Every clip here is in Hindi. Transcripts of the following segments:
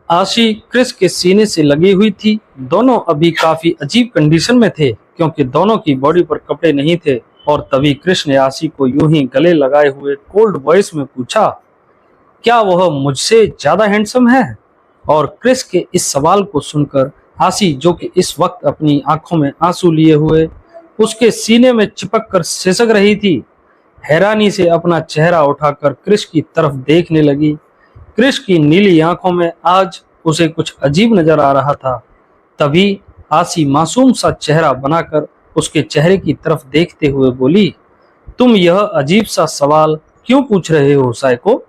आशी क्रिस के सीने से लगी हुई थी। दोनों अभी काफी अजीब कंडीशन में थे क्योंकि दोनों की बॉडी पर कपड़े नहीं थे। और तभी क्रिस ने आशी को यूं ही गले लगाए हुए कोल्ड वॉइस में पूछा, क्या वह मुझसे ज्यादा हैंडसम है? और क्रिस के इस सवाल को सुनकर आशी, जो कि इस वक्त अपनी आंखों में आंसू लिए हुए उसके सीने में चिपक कर सिसक रही थी, हैरानी से अपना चेहरा उठाकर क्रिस की तरफ देखने लगी। क्रिस की नीली आंखों में आज उसे कुछ अजीब नजर आ रहा था। तभी आशी मासूम सा चेहरा बनाकर उसके चेहरे की तरफ देखते हुए बोली, तुम यह अजीब सा सवाल क्यों पूछ रहे हो साइको?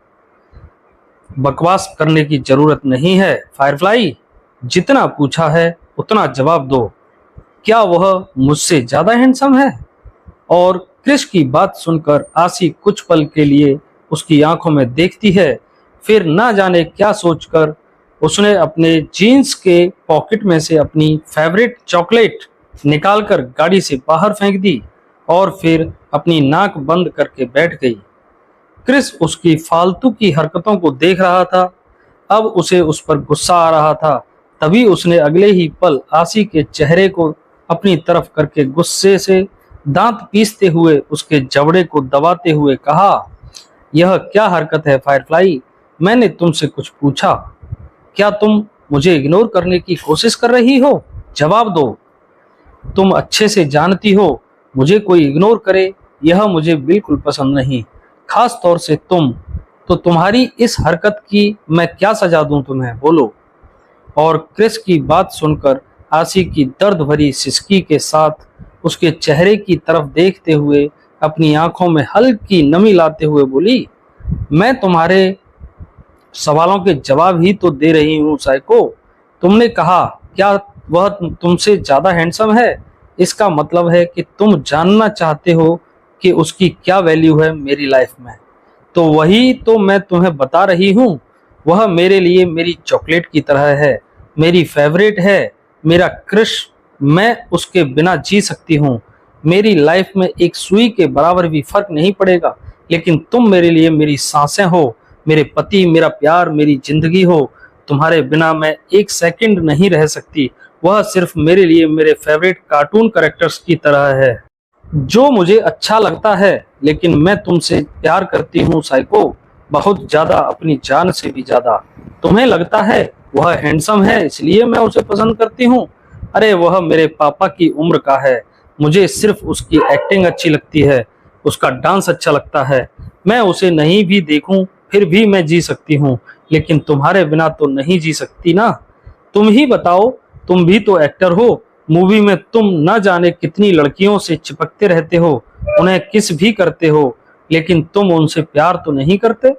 बकवास करने की जरूरत नहीं है फायरफ्लाई। जितना पूछा है उतना जवाब दो। क्या वह मुझसे ज्यादा हैंडसम है? और क्रिस की बात सुनकर आशी कुछ पल के लिए उसकी आंखों में देखती है, फिर ना जाने क्या सोचकर उसने अपने जीन्स के पॉकेट में से अपनी फेवरेट चॉकलेट निकालकर गाड़ी से बाहर फेंक दी और फिर अपनी नाक बंद करके बैठ गई। क्रिस उसकी फालतू की हरकतों को देख रहा था। अब उसे उस पर गुस्सा आ रहा था। तभी उसने अगले ही पल आशी के चेहरे को अपनी तरफ करके गुस्से से दांत पीसते हुए उसके जबड़े को दबाते हुए कहा, यह क्या हरकत है फायरफ्लाई? मैंने तुमसे कुछ पूछा। क्या तुम मुझे इग्नोर करने की कोशिश कर रही हो? जवाब दो। तुम अच्छे से जानती हो मुझे कोई इग्नोर करे यह मुझे बिल्कुल पसंद नहीं, खास तौर से तुम। तो तुम्हारी इस हरकत की मैं क्या सजा दूं तुम्हें, बोलो? और क्रिस की बात सुनकर आशी की दर्द भरी सिसकी के साथ उसके चेहरे की तरफ देखते हुए अपनी आंखों में हल्की नमी लाते हुए बोली, मैं तुम्हारे सवालों के जवाब ही तो दे रही हूँ साइको। तुमने कहा क्या वह तुमसे ज्यादा हैंडसम है? इसका मतलब है कि तुम जानना चाहते हो कि उसकी क्या वैल्यू है मेरी लाइफ में। तो वही तो मैं तुम्हें बता रही हूँ। वह मेरे लिए मेरी चॉकलेट की तरह है, मेरी फेवरेट है, मेरा क्रश। मैं उसके बिना जी सकती हूँ। मेरी लाइफ में एक सुई के बराबर भी फर्क नहीं पड़ेगा, लेकिन तुम मेरे लिए मेरी सांसें हो, मेरे पति, मेरा प्यार, मेरी जिंदगी हो। तुम्हारे बिना मैं एक सेकंड नहीं रह सकती। वह सिर्फ मेरे लिए मेरे फेवरेट कार्टून कैरेक्टर्स की तरह है, जो मुझे अच्छा लगता है। लेकिन मैं तुमसे प्यार करती हूँ साइको, बहुत ज्यादा, अपनी जान से भी ज्यादा। तुम्हें लगता है वह हैंडसम है इसलिए मैं उसे पसंद करती हूँ? अरे वह मेरे पापा की उम्र का है। मुझे सिर्फ उसकी एक्टिंग अच्छी लगती है, उसका डांस अच्छा लगता है। मैं उसे नहीं भी देखूं फिर भी मैं जी सकती हूँ, लेकिन तुम्हारे बिना तो नहीं जी सकती ना। तुम ही बताओ, तुम भी तो एक्टर हो। मूवी में तुम न जाने कितनी लड़कियों से चिपकते रहते हो, उन्हें किस भी करते हो, लेकिन तुम उनसे प्यार तो नहीं करते।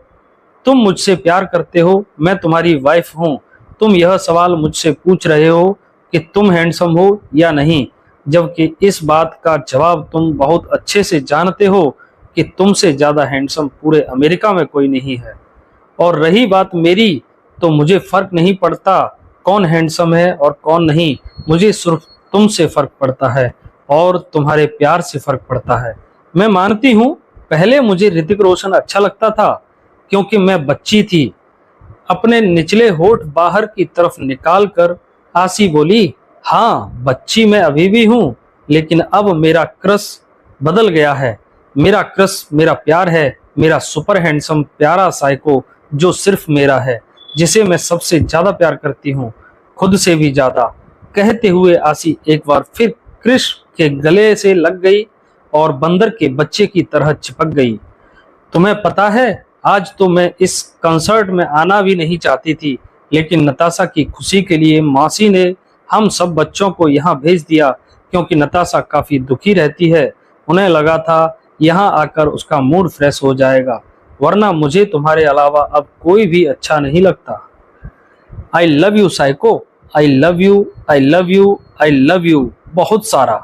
तुम मुझसे प्यार करते हो, मैं तुम्हारी वाइफ हूँ। तुम यह सवाल मुझसे पूछ रहे हो कि तुम हैंडसम हो या नहीं, जबकि इस बात का जवाब तुम बहुत अच्छे से जानते हो कि तुमसे ज्यादा हैंडसम पूरे अमेरिका में कोई नहीं है। और रही बात मेरी, तो मुझे फर्क नहीं पड़ता कौन हैंडसम है और कौन नहीं। मुझे सिर्फ तुमसे फर्क पड़ता है और तुम्हारे प्यार से फर्क पड़ता है। मैं मानती हूँ पहले मुझे ऋतिक रोशन अच्छा लगता था क्योंकि मैं बच्ची थी। अपने निचले होठ बाहर की तरफ निकाल कर आशी बोली, हाँ बच्ची मैं अभी भी हूँ, लेकिन अब मेरा क्रश बदल गया है। मेरा क्रश मेरा प्यार है, मेरा सुपर हैंडसम प्यारा साइको, जो सिर्फ मेरा है, जिसे मैं सबसे ज्यादा प्यार करती हूँ, खुद से भी ज्यादा। कहते हुए आशी एक बार फिर क्रिश के गले से लग गई और बंदर के बच्चे की तरह चिपक गई। तुम्हें पता है, आज तो मैं इस कंसर्ट में आना भी नहीं चाहती थी, लेकिन नताशा की खुशी के लिए मौसी ने हम सब बच्चों को यहाँ भेज दिया, क्योंकि नताशा काफी दुखी रहती है। उन्हें लगा था यहाँ आकर उसका मूड फ्रेश हो जाएगा, वरना मुझे तुम्हारे अलावा अब कोई भी अच्छा नहीं लगता। I love you psycho, I love you, I love you, I love you, बहुत सारा।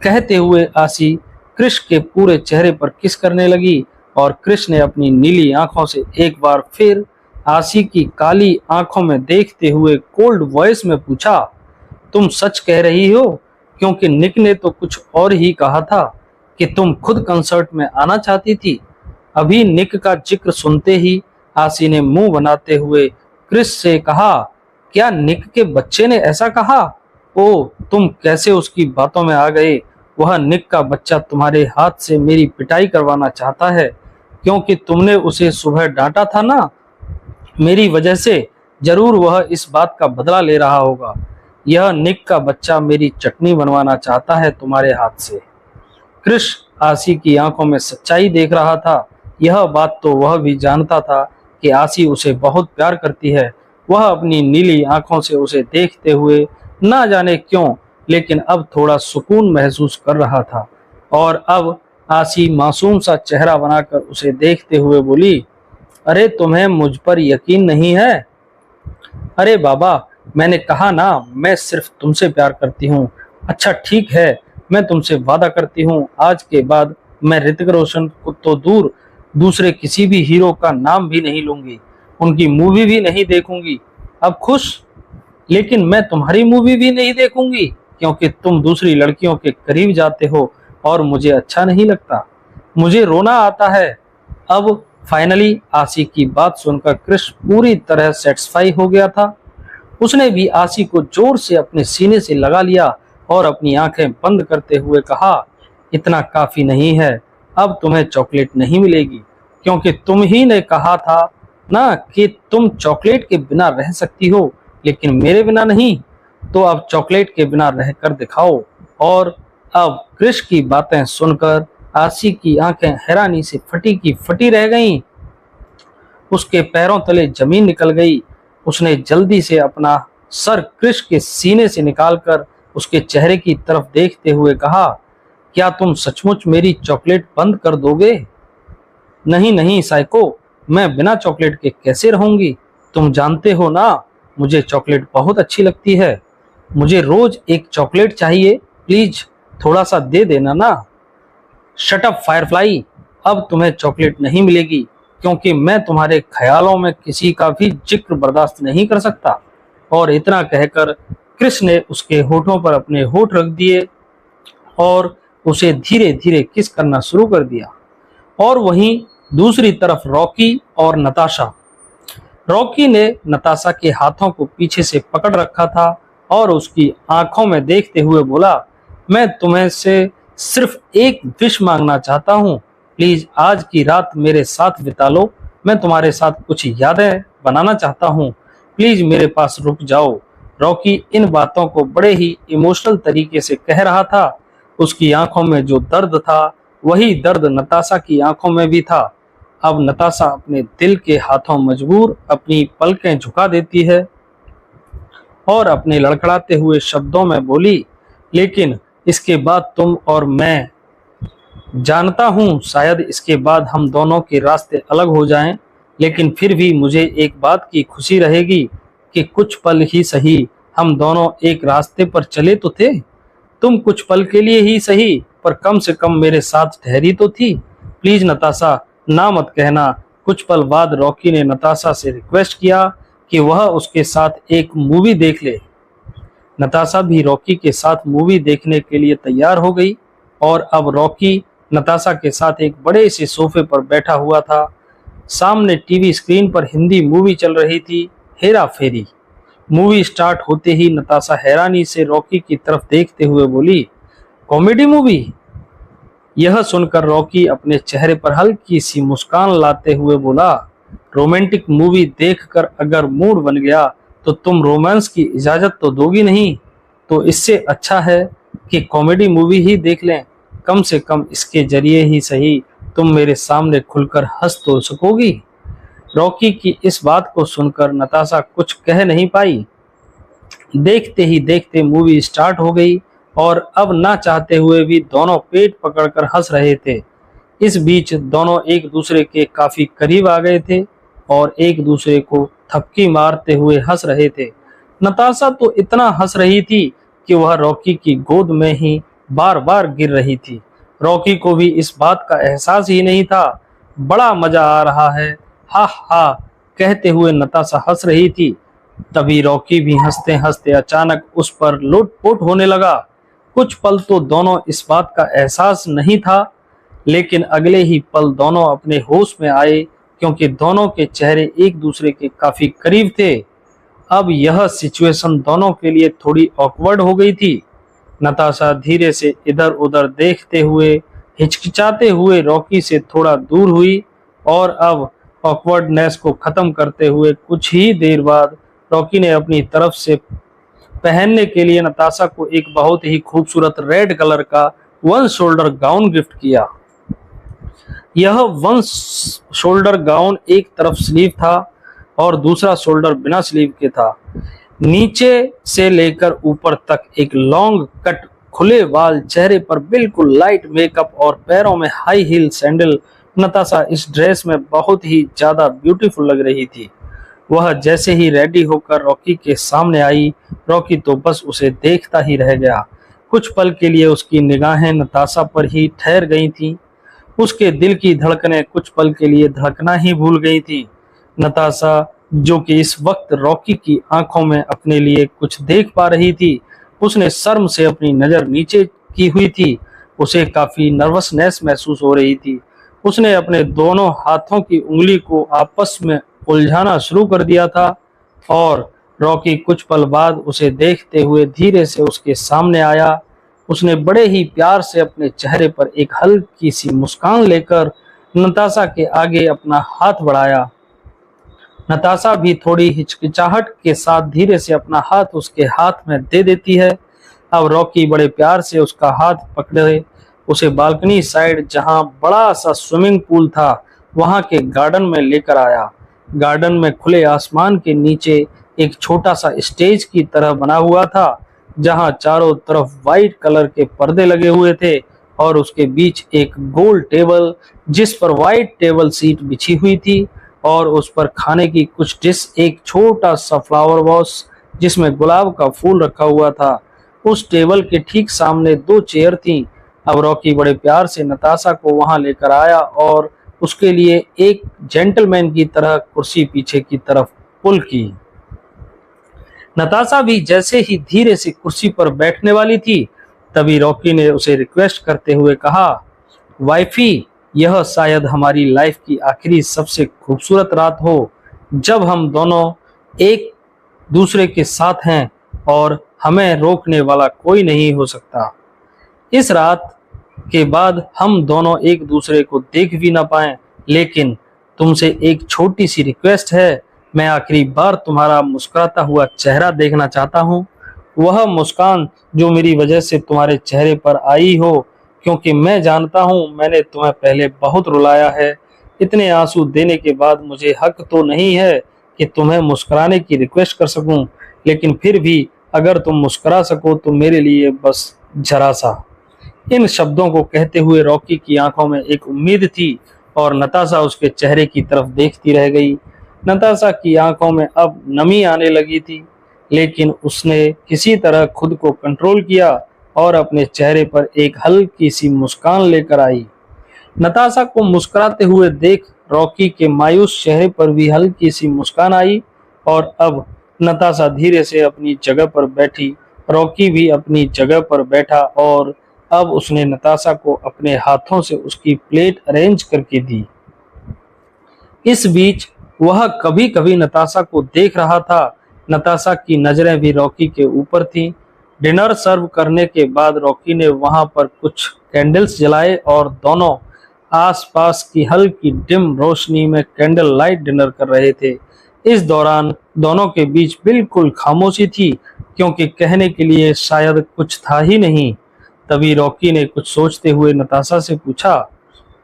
कहते हुए आशी क्रिश के पूरे चेहरे पर किस करने लगी और क्रिश ने अपनी नीली आंखों से एक बार फिर आशी की काली आंखों में देखते हुए कोल्ड वॉइस में पूछा, तुम सच कह रही हो? क्योंकि निक ने तो कुछ और ही कहा था कि तुम खुद कंसर्ट में आना चाहती थी। अभी निक का जिक्र सुनते ही आशी ने मुंह बनाते हुए क्रिश से कहा, क्या निक के बच्चे ने ऐसा कहा? ओ, तुम कैसे उसकी बातों में आ गए? वह निक का बच्चा तुम्हारे हाथ से मेरी पिटाई करवाना चाहता है, क्योंकि तुमने उसे सुबह डांटा था ना। मेरी वजह से जरूर वह इस बात का बदला ले रहा होगा। यह निक का बच्चा मेरी चटनी बनवाना चाहता है तुम्हारे हाथ से। कृष आसी की आंखों में सच्चाई देख रहा था। यह बात तो वह भी जानता था कि आसी उसे बहुत प्यार करती है। वह अपनी नीली आंखों से उसे देखते हुए ना जाने क्यों, लेकिन अब थोड़ा सुकून महसूस कर रहा था। और अब आसी मासूम सा चेहरा बनाकर उसे देखते हुए बोली, अरे तुम्हें मुझ पर यकीन नहीं है? अरे बाबा, मैंने कहा ना, मैं सिर्फ तुमसे प्यार करती हूँ। अच्छा ठीक है, मैं तुमसे वादा करती हूँ, आज के बाद मैं ऋतिक रोशन को तो दूर, दूसरे किसी भी हीरो का नाम भी नहीं लूंगी, उनकी मूवी भी नहीं देखूंगी। अब खुश? लेकिन मैं तुम्हारी मूवी भी नहीं देखूंगी, क्योंकि तुम दूसरी लड़कियों के करीब जाते हो और मुझे अच्छा नहीं लगता, मुझे रोना आता है। अब फाइनली आशी की बात सुनकर कृष पूरी तरह सेटिस्फाई हो गया था। उसने भी आशी को जोर से अपने सीने से लगा लिया और अपनी आंखें बंद करते हुए कहा, इतना काफी नहीं है, अब तुम्हें चॉकलेट नहीं मिलेगी, क्योंकि तुम ही ने कहा था ना कि तुम चॉकलेट के बिना रह सकती हो, लेकिन मेरे बिना नहीं। तो अब चॉकलेट के बिना रहकर दिखाओ। और अब कृष की बातें सुनकर आशी की आंखें हैरानी से फटी की फटी रह गईं। उसके पैरों तले जमीन निकल गई। उसने जल्दी से अपना सर कृष के सीने से निकालकर उसके चेहरे की तरफ देखते हुए कहा, क्या तुम सचमुच मेरी चॉकलेट बंद कर दोगे? नहीं नहीं साइको, मैं बिना चॉकलेट के कैसे रहूंगी? तुम जानते हो ना, मुझे चॉकलेट बहुत अच्छी लगती है। मुझे रोज एक चॉकलेट चाहिए, प्लीज थोड़ा सा दे देना ना। शट अप फायरफ्लाई, अब तुम्हें चॉकलेट नहीं मिलेगी, क्योंकि मैं तुम्हारे ख्यालों में किसी का भी जिक्र बर्दाश्त नहीं कर सकता। और इतना कहकर कृष ने उसके होठों पर अपने होठ रख दिए और उसे धीरे धीरे किस करना शुरू कर दिया। और वहीं दूसरी तरफ रॉकी और नताशा। रॉकी ने नताशा के हाथों को पीछे से पकड़ रखा था और उसकी आंखों में देखते हुए बोला, मैं तुम्हें से सिर्फ एक विश मांगना चाहता हूँ, प्लीज आज की रात मेरे साथ बिता लो। मैं तुम्हारे साथ कुछ यादें बनाना चाहता हूँ, प्लीज मेरे पास रुक जाओ। रॉकी इन बातों को बड़े ही इमोशनल तरीके से कह रहा था। उसकी आंखों में जो दर्द था, वही दर्द नताशा की आंखों में भी था। अब नताशा अपने दिल के हाथों मजबूर अपनी पलकें झुका देती है और अपने लड़खड़ाते हुए शब्दों में बोली, लेकिन इसके बाद तुम और मैं, जानता हूँ शायद इसके बाद हम दोनों के रास्ते अलग हो जाएं, लेकिन फिर भी मुझे एक बात की खुशी रहेगी कि कुछ पल ही सही हम दोनों एक रास्ते पर चले तो थे। तुम कुछ पल के लिए ही सही, पर कम से कम मेरे साथ ठहरी तो थी। प्लीज नताशा, ना मत कहना। कुछ पल बाद रॉकी ने नताशा से रिक्वेस्ट किया कि वह उसके साथ एक मूवी देख ले। नताशा भी रॉकी के साथ मूवी देखने के लिए तैयार हो गई और अब रॉकी नताशा के साथ एक बड़े से सोफे पर बैठा हुआ था। सामने टीवी स्क्रीन पर हिंदी मूवी चल रही थी, हेरा फेरी। मूवी स्टार्ट होते ही नताशा हैरानी से रॉकी की तरफ देखते हुए बोली, कॉमेडी मूवी? यह सुनकर रॉकी अपने चेहरे पर हल्की सी मुस्कान लाते हुए बोला, रोमांटिक मूवी देखकर अगर मूड बन गया तो तुम रोमांस की इजाजत तो दोगी नहीं। तो इससे अच्छा है कि कॉमेडी मूवी ही देख लें, कम से कम इसके जरिए ही सही तुम मेरे सामने खुलकर हंस तो सकोगी। रॉकी की इस बात को सुनकर नताशा कुछ कह नहीं पाई। देखते ही देखते मूवी स्टार्ट हो गई और अब ना चाहते हुए भी दोनों पेट पकड़कर हंस रहे थे। इस बीच दोनों एक दूसरे के काफी करीब आ गए थे और एक दूसरे को थपकी मारते हुए हंस रहे थे। नताशा तो इतना हंस रही थी कि वह रॉकी की गोद में ही बार बार गिर रही थी। रॉकी को भी इस बात का एहसास ही नहीं था। बड़ा मजा आ रहा है, हा हा कहते हुए नताशा हंस रही थी। तभी रॉकी भी हंसते हंसते अचानक उस पर लुट-पुट होने लगा। कुछ पल तो दोनों इस बात का एहसास नहीं था, लेकिन अगले ही पल दोनों अपने होश में आए, क्योंकि दोनों के चेहरे एक दूसरे के काफी करीब थे। अब यह सिचुएशन दोनों के लिए थोड़ी ऑकवर्ड हो गई थी। नताशा धीरे से इधर उधर देखते हुए हिचकिचाते हुए रॉकी से थोड़ा दूर हुई और अब ऑकवर्डनेस को खत्म करते हुए कुछ ही देर बाद रॉकी ने अपनी तरफ से पहनने के लिए नताशा को एक बहुत ही खूबसूरत रेड कलर का वन शोल्डर गाउन गिफ्ट किया। यह वन शोल्डर गाउन एक तरफ स्लीव था और दूसरा शोल्डर बिना स्लीव के था। नीचे से लेकर ऊपर तक एक लॉन्ग कट खुले बाल, चेहरे पर बिल्कुल लाइट मेकअप और पैरों में हाई हील सैंडल। नताशा इस ड्रेस में बहुत ही ज्यादा ब्यूटीफुल लग रही थी। वह जैसे ही रेडी होकर रॉकी के सामने आई, रॉकी तो बस उसे देखता ही रह गया। कुछ पल के लिए उसकी निगाहें नताशा पर ही ठहर गई थीं। उसके दिल की धड़कनें कुछ पल के लिए धड़कना ही भूल गई थी। नताशा, जो कि इस वक्त रॉकी की आंखों में अपने लिए कुछ देख पा रही थी, उसने शर्म से अपनी नजर नीचे की हुई थी। उसे काफी नर्वसनेस महसूस हो रही थी। उसने अपने दोनों हाथों की उंगली को आपस में उलझाना शुरू कर दिया था और रॉकी कुछ पल बाद उसे देखते हुए धीरे से उसके सामने आया। उसने बड़े ही प्यार से अपने चेहरे पर एक हल्की सी मुस्कान लेकर नताशा के आगे अपना हाथ बढ़ाया। नताशा भी थोड़ी हिचकिचाहट के साथ धीरे से अपना हाथ उसके हाथ में दे देती है। अब रॉकी बड़े प्यार से उसका हाथ पकड़े उसे बालकनी साइड, जहां बड़ा सा स्विमिंग पूल था, वहां के गार्डन में लेकर आया। गार्डन में खुले आसमान के नीचे एक छोटा सा स्टेज की तरह बना हुआ था, जहां चारों तरफ वाइट कलर के पर्दे लगे हुए थे और उसके बीच एक गोल टेबल, जिस पर वाइट टेबल सीट बिछी हुई थी और उस पर खाने की कुछ डिश, एक छोटा सा फ्लावर वॉश जिसमें गुलाब का फूल रखा हुआ था। उस टेबल के ठीक सामने 2 चेयर थीं। अब रॉकी बड़े प्यार से नताशा को वहां लेकर आया और उसके लिए एक जेंटलमैन की तरह कुर्सी पीछे की तरफ पुल की। नताशा भी जैसे ही धीरे से कुर्सी पर बैठने वाली थी, तभी रॉकी ने उसे रिक्वेस्ट करते हुए कहा, वाइफी, यह शायद हमारी लाइफ की आखिरी सबसे खूबसूरत रात हो, जब हम दोनों एक दूसरे के साथ हैं और हमें रोकने वाला कोई नहीं हो सकता। इस रात के बाद हम दोनों एक दूसरे को देख भी ना पाएं, लेकिन तुमसे एक छोटी सी रिक्वेस्ट है। मैं आखिरी बार तुम्हारा मुस्कुराता हुआ चेहरा देखना चाहता हूँ, वह मुस्कान जो मेरी वजह से तुम्हारे चेहरे पर आई हो, क्योंकि मैं जानता हूँ मैंने तुम्हें पहले बहुत रुलाया है। इतने आंसू देने के बाद मुझे हक तो नहीं है कि तुम्हें मुस्कुराने की रिक्वेस्ट कर सकूं, लेकिन फिर भी अगर तुम मुस्कुरा सको तो मेरे लिए बस जरा सा। इन शब्दों को कहते हुए रॉकी की आंखों में एक उम्मीद थी और नताशा उसके चेहरे की तरफ देखती रह गई। नताशा की आंखों में अब नमी आने लगी थी, लेकिन उसने किसी तरह खुद को कंट्रोल किया और अपने चेहरे पर एक हल्की सी मुस्कान लेकर आई। नताशा को मुस्कुराते हुए देख रॉकी के मायूस चेहरे पर भी हल्की सी मुस्कान आई और अब नताशा धीरे से अपनी जगह पर बैठी। रॉकी भी अपनी जगह पर बैठा और अब उसने नताशा को अपने हाथों से उसकी प्लेट अरेंज करके दी। इस बीच वह कभी कभी नताशा को देख रहा था। नताशा की नजरें भी रॉकी के ऊपर थीं। डिनर सर्व करने के बाद रॉकी ने वहां पर कुछ कैंडल्स जलाए और दोनों आसपास की हल्की डिम रोशनी में कैंडल लाइट डिनर कर रहे थे। इस दौरान दोनों के बीच बिल्कुल खामोशी थी, क्योंकि कहने के लिए शायद कुछ था ही नहीं। तभी रॉकी ने कुछ सोचते हुए नताशा से पूछा,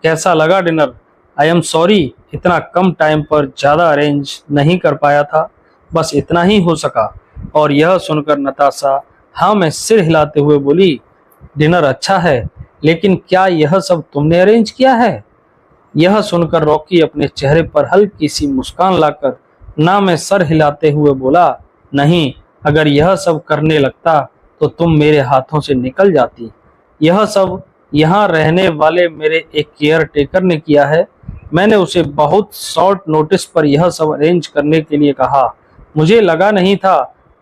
कैसा लगा डिनर? आई एम सॉरी, इतना कम टाइम पर ज्यादा अरेंज नहीं कर पाया था, बस इतना ही हो सका। और यह सुनकर नताशा हाँ में सिर हिलाते हुए बोली, डिनर अच्छा है, लेकिन क्या यह सब तुमने अरेंज किया है? यह सुनकर रॉकी अपने चेहरे पर हल्की सी मुस्कान लाकर ना में सर हिलाते हुए बोला, नहीं, अगर यह सब करने लगता तो तुम मेरे हाथों से निकल जाती। यह सब यहाँ रहने वाले मेरे एक केयर टेकर ने किया है। मैंने उसे बहुत शॉर्ट नोटिस पर यह सब अरेंज करने के लिए कहा। मुझे लगा नहीं था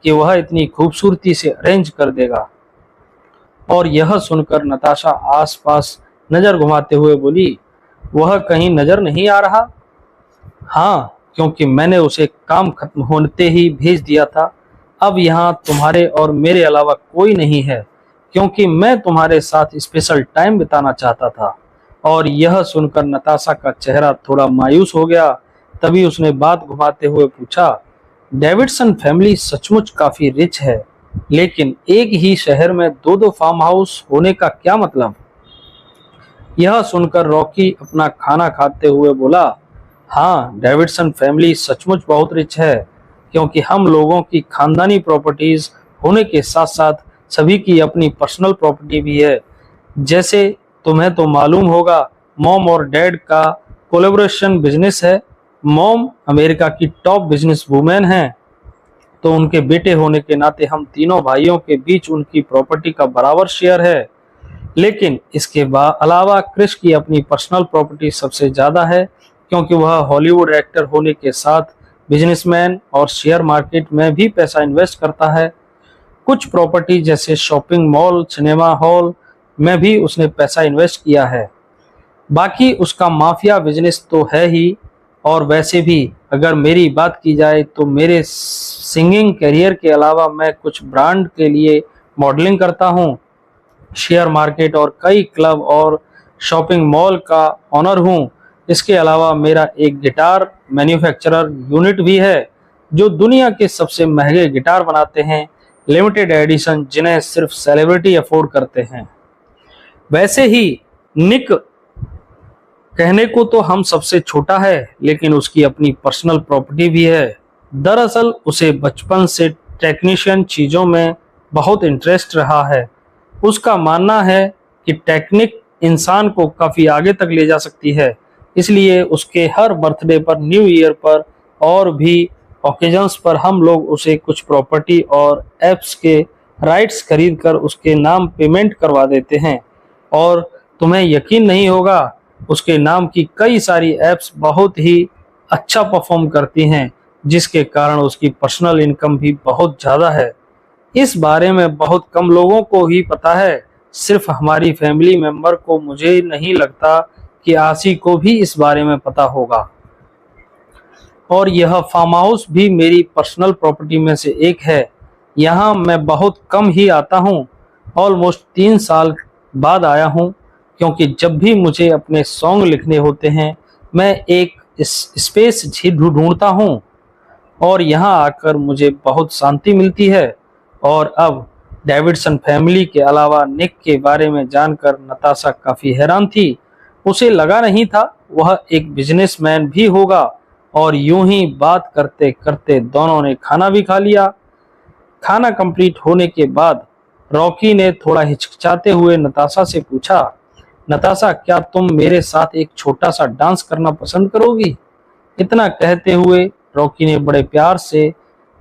कि वह इतनी खूबसूरती से अरेंज कर देगा। और यह सुनकर नताशा आसपास नजर घुमाते हुए बोली, वह कहीं नजर नहीं आ रहा? हाँ, क्योंकि मैंने उसे काम खत्म होते ही भेज दिया था। अब यहाँ तुम्हारे और मेरे अलावा कोई नहीं है, क्योंकि मैं तुम्हारे साथ स्पेशल टाइम बिताना चाहता था। और यह सुनकर नताशा का चेहरा थोड़ा मायूस हो गया। तभी उसने बात घुमाते हुए पूछा, डेविडसन फैमिली सचमुच काफी रिच है, लेकिन एक ही शहर में दो दो फार्म हाउस होने का क्या मतलब? यह सुनकर रॉकी अपना खाना खाते हुए बोला, हाँ, डेविडसन फैमिली सचमुच बहुत रिच है, क्योंकि हम लोगों की खानदानी प्रॉपर्टीज होने के साथ साथ सभी की अपनी पर्सनल प्रॉपर्टी भी है। जैसे तुम्हें तो मालूम होगा, मॉम और डैड का कोलैबोरेशन बिजनेस है। मॉम अमेरिका की टॉप बिजनेस वुमेन हैं, तो उनके बेटे होने के नाते हम तीनों भाइयों के बीच उनकी प्रॉपर्टी का बराबर शेयर है। लेकिन इसके अलावा क्रिश की अपनी पर्सनल प्रॉपर्टी सबसे ज्यादा है, क्योंकि वह हॉलीवुड एक्टर होने के साथ बिजनेसमैन और शेयर मार्केट में भी पैसा इन्वेस्ट करता है। कुछ प्रॉपर्टी जैसे शॉपिंग मॉल, सिनेमा हॉल में भी उसने पैसा इन्वेस्ट किया है। बाकी उसका माफिया बिजनेस तो है ही। और वैसे भी अगर मेरी बात की जाए तो मेरे सिंगिंग करियर के अलावा मैं कुछ ब्रांड के लिए मॉडलिंग करता हूँ, शेयर मार्केट और कई क्लब और शॉपिंग मॉल का ऑनर हूँ। इसके अलावा मेरा एक गिटार मैन्युफैक्चरर यूनिट भी है, जो दुनिया के सबसे महंगे गिटार बनाते हैं, लिमिटेड एडिशन, जिन्हें सिर्फ सेलिब्रिटी अफोर्ड करते हैं। वैसे ही निक कहने को तो हम सबसे छोटा है, लेकिन उसकी अपनी पर्सनल प्रॉपर्टी भी है। दरअसल उसे बचपन से टेक्नीशियन चीजों में बहुत इंटरेस्ट रहा है। उसका मानना है कि टेक्निक इंसान को काफी आगे तक ले जा सकती है। इसलिए उसके हर बर्थडे पर, न्यू ईयर पर और भी ओकेजन्स पर हम लोग उसे कुछ प्रॉपर्टी और एप्स के राइट्स खरीद कर उसके नाम पेमेंट करवा देते हैं। और तुम्हें यकीन नहीं होगा, उसके नाम की कई सारी एप्स बहुत ही अच्छा परफॉर्म करती हैं, जिसके कारण उसकी पर्सनल इनकम भी बहुत ज़्यादा है। इस बारे में बहुत कम लोगों को ही पता है, सिर्फ हमारी फैमिली मेंबर को। मुझे नहीं लगता कि आशी को भी इस बारे में पता होगा। और यह फार्म हाउस भी मेरी पर्सनल प्रॉपर्टी में से एक है। यहाँ मैं बहुत कम ही आता हूँ, ऑलमोस्ट 3 साल बाद आया हूँ, क्योंकि जब भी मुझे अपने सॉन्ग लिखने होते हैं मैं एक स्पेस ढूंढता हूँ, और यहाँ आकर मुझे बहुत शांति मिलती है। और अब डेविडसन फैमिली के अलावा निक के बारे में जानकर नताशा काफी हैरान थी। उसे लगा नहीं था वह एक बिजनेसमैन भी होगा। और यूं ही बात करते करते दोनों ने खाना भी खा लिया। खाना कंप्लीट होने के बाद रॉकी ने थोड़ा हिचकिचाते हुए नताशा से पूछा, नताशा, क्या तुम मेरे साथ एक छोटा सा डांस करना पसंद करोगी? इतना कहते हुए रॉकी ने बड़े प्यार से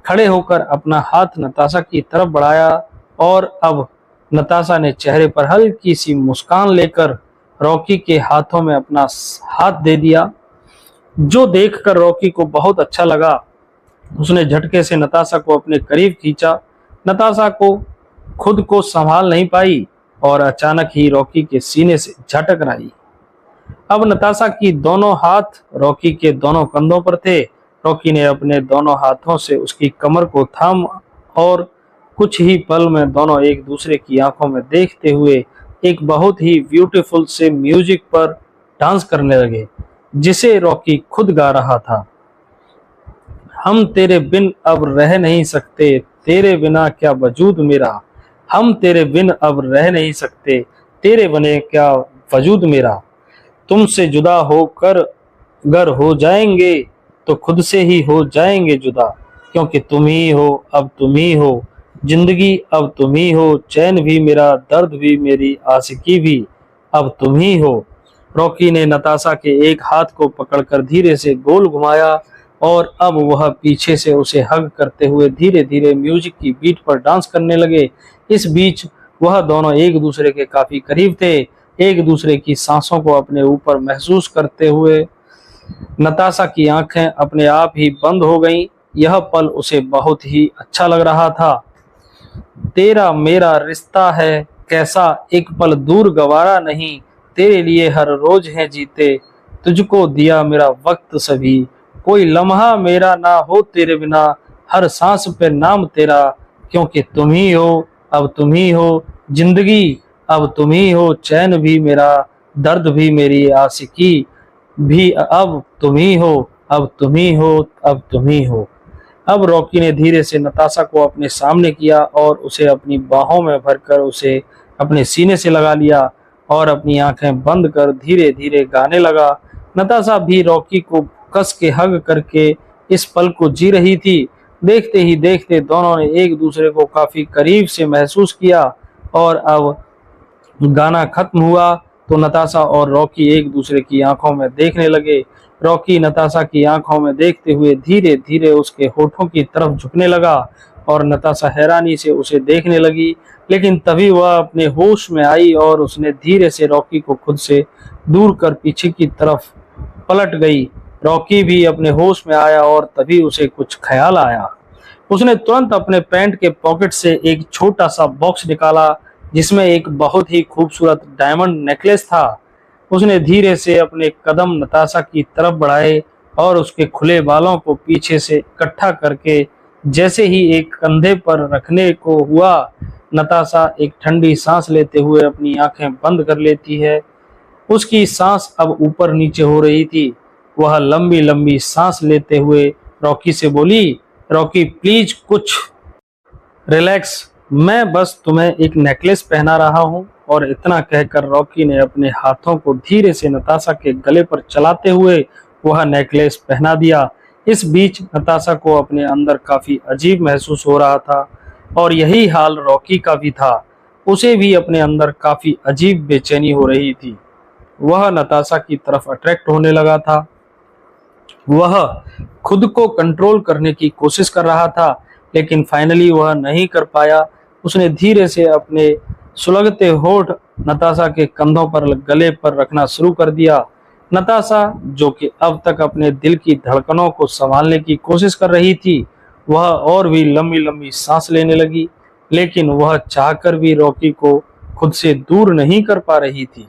खड़े होकर अपना हाथ नताशा की तरफ बढ़ाया। और अब नताशा ने चेहरे पर हल्की सी मुस्कान लेकर रॉकी के हाथों में अपना हाथ दे दिया, जो देखकर रॉकी को बहुत अच्छा लगा। उसने झटके से नताशा को अपने करीब खींचा। नताशा को खुद को संभाल नहीं पाई और अचानक ही रॉकी के सीने से झटक आई। अब नताशा की दोनों हाथ रॉकी के दोनों कंधों पर थे। रॉकी ने अपने दोनों हाथों से उसकी कमर को थाम और कुछ ही पल में दोनों एक दूसरे की आंखों में देखते हुए एक बहुत ही ब्यूटीफुल से म्यूजिक पर डांस करने लगे, जिसे रॉकी खुद गा रहा था। हम तेरे बिन अब रह नहीं सकते, तेरे बिना क्या वजूद मेरा। हम तेरे बिन अब रह नहीं सकते, तेरे बने क्या वजूद मेरा। तुमसे जुदा होकर अगर हो जाएंगे तो खुद से ही हो जाएंगे जुदा, क्योंकि तुम ही हो, अब तुम ही हो, जिंदगी अब तुम ही हो, चैन भी मेरा, दर्द भी मेरी, आशिकी भी अब तुम ही हो। रॉकी ने नताशा के एक हाथ को पकड़कर धीरे से गोल घुमाया और अब वह पीछे से उसे हग करते हुए धीरे धीरे म्यूजिक की बीट पर डांस करने लगे। इस बीच वह दोनों एक दूसरे के काफी करीब थे, एक दूसरे की सांसों को अपने ऊपर महसूस करते हुए। नताशा की आंखें अपने आप ही बंद हो गईं। यह पल उसे बहुत ही अच्छा लग रहा था। तेरा मेरा रिश्ता है कैसा, एक पल दूर गवारा नहीं, तेरे लिए हर रोज है जीते, तुझको दिया मेरा वक्त सभी, कोई लम्हा मेरा ना हो तेरे बिना, हर सांस पे नाम तेरा, क्योंकि तुम ही हो, अब तुम ही हो जिंदगी, अब तुम ही हो चैन भी मेरा, दर्द भी मेरी आशिकी भी, अब तुम ही हो, अब तुम ही हो, अब तुम ही हो। अब रॉकी ने धीरे से नताशा को अपने सामने किया और उसे अपनी बाहों में भरकर उसे अपने सीने से लगा लिया और अपनी आंखें बंद कर धीरे धीरे गाने लगा। नताशा भी रॉकी को कस के हग करके इस पल को जी रही थी। देखते ही देखते दोनों ने एक दूसरे को काफी करीब से महसूस किया और अब गाना खत्म हुआ तो नताशा और रॉकी एक दूसरे की आंखों में देखने लगे। रॉकी नताशा की आंखों में देखते हुए धीरे धीरे उसके होठों की तरफ झुकने लगा और नताशा हैरानी से उसे देखने लगी। लेकिन तभी वह अपने होश में आई और उसने धीरे से रॉकी को खुद से दूर कर पीछे की तरफ पलट गई। रॉकी भी अपने होश में आया और तभी उसे कुछ ख्याल आया। उसने तुरंत अपने पैंट के पॉकेट से एक छोटा सा बॉक्स निकाला जिसमें एक बहुत ही खूबसूरत डायमंड नेकलेस था। उसने धीरे से अपने कदम नताशा की तरफ बढ़ाए और उसके खुले बालों को पीछे से इकट्ठा करके जैसे ही एक कंधे पर रखने को हुआ, नताशा एक ठंडी सांस लेते हुए अपनी आंखें बंद कर लेती है। उसकी सांस अब ऊपर नीचे हो रही थी। वह लंबी लंबी सांस लेते हुए रॉकी से बोली, रॉकी प्लीज कुछ रिलैक्स, मैं बस तुम्हें एक नेकलेस पहना रहा हूँ। और इतना कहकर रॉकी ने अपने हाथों को धीरे से नताशा के गले पर चलाते हुए वह नेकलेस पहना दिया। इस बीच नताशा को अपने अंदर काफी अजीब महसूस हो रहा था और यही हाल रॉकी का भी था। उसे भी अपने अंदर काफी अजीब बेचैनी हो रही थी। वह नताशा की तरफ अट्रैक्ट होने लगा था। वह खुद को कंट्रोल करने की कोशिश कर रहा था लेकिन फाइनली वह नहीं कर पाया। उसने धीरे से अपने सुलगते होठ नताशा के कंधों पर गले पर रखना शुरू कर दिया। नताशा जो कि अब तक अपने दिल की धड़कनों को संभालने की कोशिश कर रही थी, वह और भी लंबी लंबी सांस लेने लगी लेकिन वह चाहकर भी रॉकी को खुद से दूर नहीं कर पा रही थी।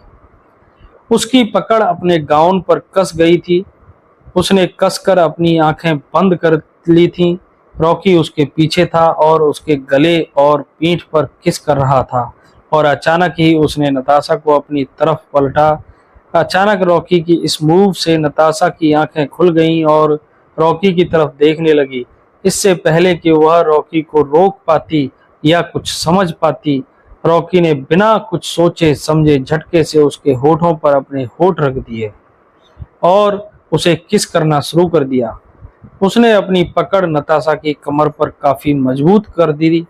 उसकी पकड़ अपने गाउन पर कस गई थी। उसने कसकर अपनी आंखें बंद कर ली थीं। रॉकी उसके पीछे था और उसके गले और पीठ पर किस कर रहा था और अचानक ही उसने नताशा को अपनी तरफ पलटा। अचानक रॉकी की इस मूव से नताशा की आंखें खुल गईं और रॉकी की तरफ देखने लगी। इससे पहले कि वह रॉकी को रोक पाती या कुछ समझ पाती, रॉकी ने बिना कुछ सोचे समझे झटके से उसके होठों पर अपने होठ रख दिए और उसे किस करना शुरू कर दिया। उसने अपनी पकड़ नताशा की कमर पर काफी मजबूत कर दी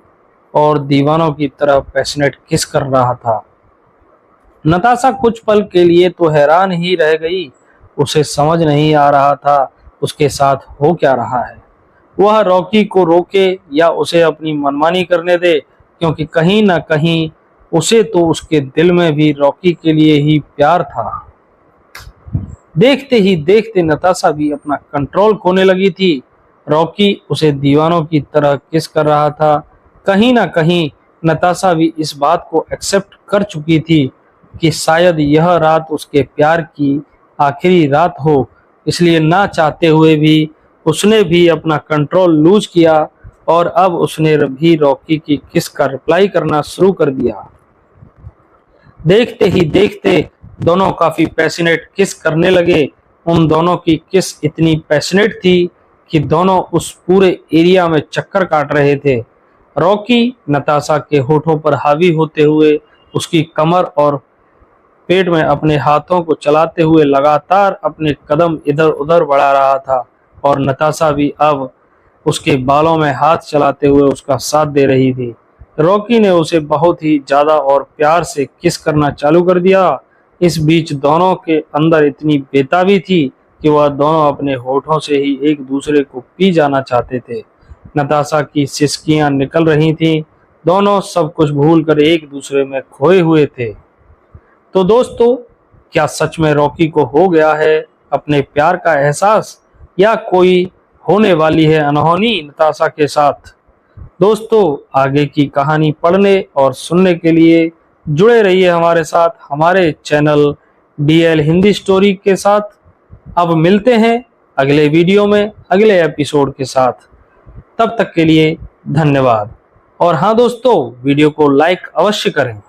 और दीवानों की तरह पैशनेट किस कर रहा था। नताशा कुछ पल के लिए तो हैरान ही रह गई। उसे समझ नहीं आ रहा था उसके साथ हो क्या रहा है। वह रॉकी को रोके या उसे अपनी मनमानी करने दे, क्योंकि कहीं ना कहीं उसे तो उसके दिल में भी रॉकी के लिए ही प्यार था। देखते ही देखते नताशा भी अपना कंट्रोल खोने लगी थी। रॉकी उसे दीवानों की तरह किस कर रहा था। कहीं ना कहीं नताशा भी इस बात को एक्सेप्ट कर चुकी थी कि शायद यह रात उसके प्यार की आखिरी रात हो, इसलिए ना चाहते हुए भी उसने भी अपना कंट्रोल लूज किया और अब उसने भी रॉकी की किस का रिप्लाई करना शुरू कर दिया। देखते ही देखते दोनों काफी पैशनेट किस करने लगे। उन दोनों की किस इतनी पैशनेट थी कि दोनों उस पूरे एरिया में चक्कर काट रहे थे। रॉकी नताशा के होठों पर हावी होते हुए उसकी कमर और पेट में अपने हाथों को चलाते हुए लगातार अपने कदम इधर उधर बढ़ा रहा था और नताशा भी अब उसके बालों में हाथ चलाते हुए उसका साथ दे रही थी। रॉकी ने उसे बहुत ही ज्यादा और प्यार से किस करना चालू कर दिया। इस बीच दोनों के अंदर इतनी बेताबी थी कि वह दोनों अपने होठों से ही एक दूसरे को पी जाना चाहते थे। नताशा की सिसकियां निकल रही थीं। दोनों सब कुछ भूलकर एक दूसरे में खोए हुए थे। तो दोस्तों, क्या सच में रॉकी को हो गया है अपने प्यार का एहसास, या कोई होने वाली है अनहोनी नताशा के साथ? दोस्तों, आगे की कहानी पढ़ने और सुनने के लिए जुड़े रहिए हमारे साथ, हमारे चैनल DL हिंदी स्टोरी के साथ। अब मिलते हैं अगले वीडियो में अगले एपिसोड के साथ। तब तक के लिए धन्यवाद। और हाँ दोस्तों, वीडियो को लाइक अवश्य करें।